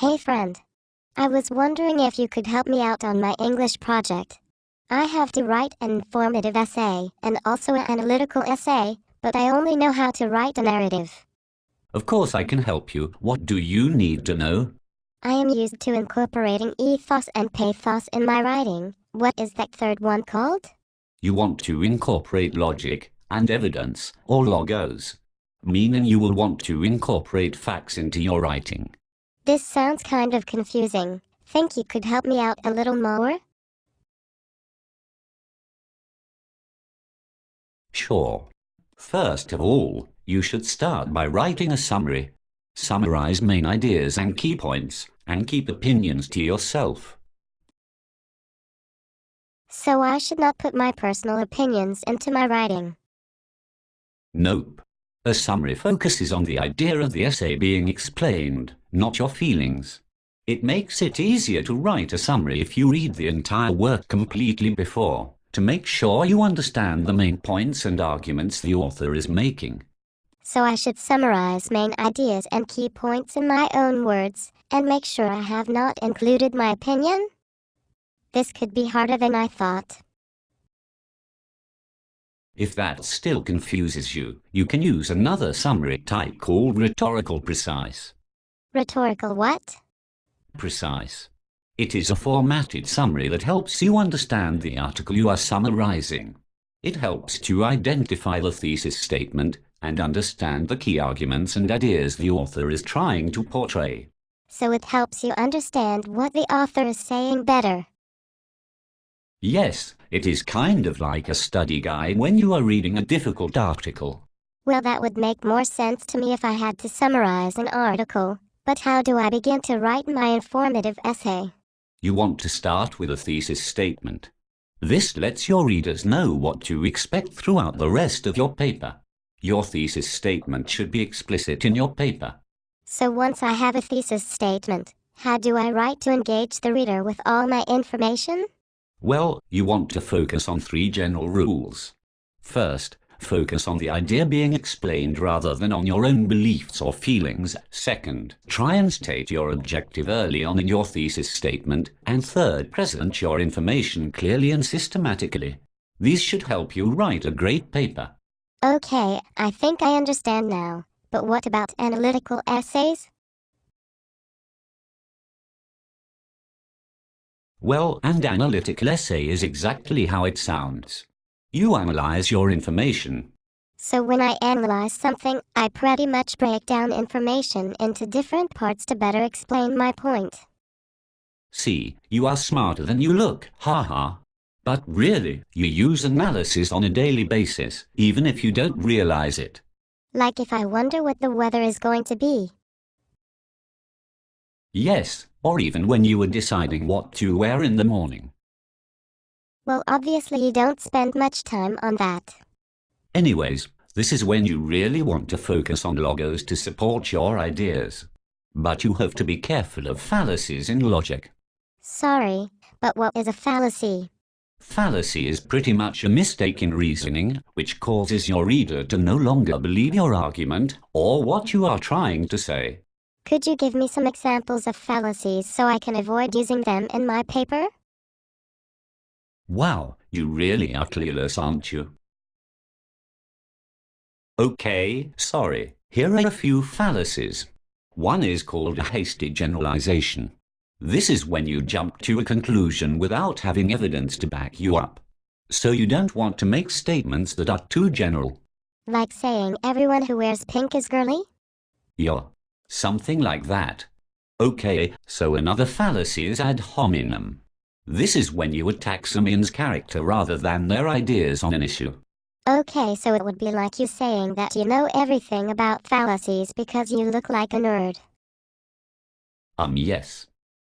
Hey friend. I was wondering if you could help me out on my English project. I have to write an informative essay and also an analytical essay, but I only know how to write a narrative. Of course I can help you. What do you need to know? I am used to incorporating ethos and pathos in my writing. What is that third one called? You want to incorporate logic and evidence, or logos, meaning you will want to incorporate facts into your writing. This sounds kind of confusing. Think you could help me out a little more? Sure. First of all, you should start by writing a summary. Summarize main ideas and key points, and keep opinions to yourself. So I should not put my personal opinions into my writing. Nope. A summary focuses on the idea of the essay being explained, not your feelings. It makes it easier to write a summary if you read the entire work completely before, to make sure you understand the main points and arguments the author is making. So I should summarize main ideas and key points in my own words, and make sure I have not included my opinion? This could be harder than I thought. If that still confuses you, you can use another summary type called rhetorical precise. Rhetorical what? Precise. It is a formatted summary that helps you understand the article you are summarizing. It helps to identify the thesis statement and understand the key arguments and ideas the author is trying to portray. So it helps you understand what the author is saying better. Yes, it is kind of like a study guide when you are reading a difficult article. Well, that would make more sense to me if I had to summarize an article. But how do I begin to write my informative essay? You want to start with a thesis statement. This lets your readers know what to expect throughout the rest of your paper. Your thesis statement should be explicit in your paper. So once I have a thesis statement, how do I write to engage the reader with all my information? Well, you want to focus on 3 general rules. First, focus on the idea being explained rather than on your own beliefs or feelings. Second, try and state your objective early on in your thesis statement. And third, present your information clearly and systematically. These should help you write a great paper. Okay, I think I understand now. But what about analytical essays? Well, an analytical essay is exactly how it sounds. You analyze your information. So when I analyze something, I pretty much break down information into different parts to better explain my point. See, you are smarter than you look, haha. But really, you use analysis on a daily basis, even if you don't realize it. Like if I wonder what the weather is going to be. Yes, or even when you were deciding what to wear in the morning. Well, obviously you don't spend much time on that. Anyways, this is when you really want to focus on logos to support your ideas. But you have to be careful of fallacies in logic. Sorry, but what is a fallacy? Fallacy is pretty much a mistake in reasoning, which causes your reader to no longer believe your argument or what you are trying to say. Could you give me some examples of fallacies so I can avoid using them in my paper? Wow, you really are clueless, aren't you? Okay, sorry. Here are a few fallacies. One is called a hasty generalization. This is when you jump to a conclusion without having evidence to back you up. So you don't want to make statements that are too general. Like saying everyone who wears pink is girly? Yeah, something like that. Okay, so another fallacy is ad hominem. This is when you attack someone's character rather than their ideas on an issue. Okay, so it would be like you saying that you know everything about fallacies because you look like a nerd. Yes.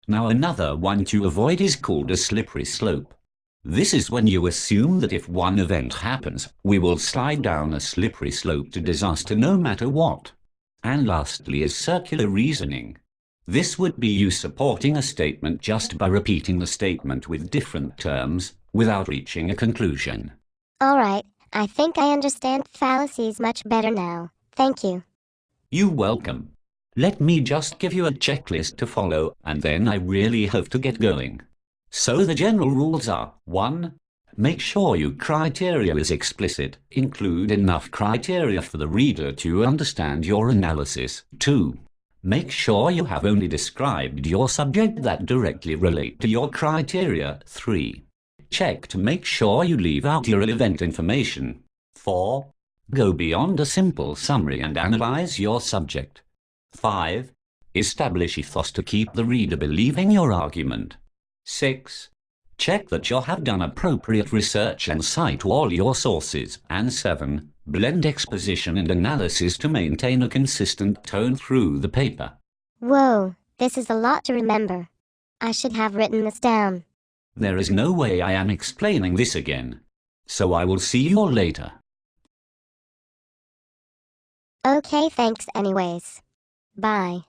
Now another one to avoid is called a slippery slope. This is when you assume that if one event happens, we will slide down a slippery slope to disaster no matter what. And lastly is circular reasoning. This would be you supporting a statement just by repeating the statement with different terms, without reaching a conclusion. Alright, I think I understand fallacies much better now. Thank you. You're welcome. Let me just give you a checklist to follow, and then I really have to get going. So the general rules are: 1. Make sure your criteria is explicit. Include enough criteria for the reader to understand your analysis. 2. Make sure you have only described your subject that directly relate to your criteria. 3. Check to make sure you leave out irrelevant information. 4. Go beyond a simple summary and analyze your subject. 5. Establish ethos to keep the reader believing your argument. 6. Check that you have done appropriate research and cite all your sources. And 7. Blend exposition and analysis to maintain a consistent tone through the paper. Whoa, this is a lot to remember. I should have written this down. There is no way I am explaining this again. So I will see you all later. Okay, thanks anyways. Bye.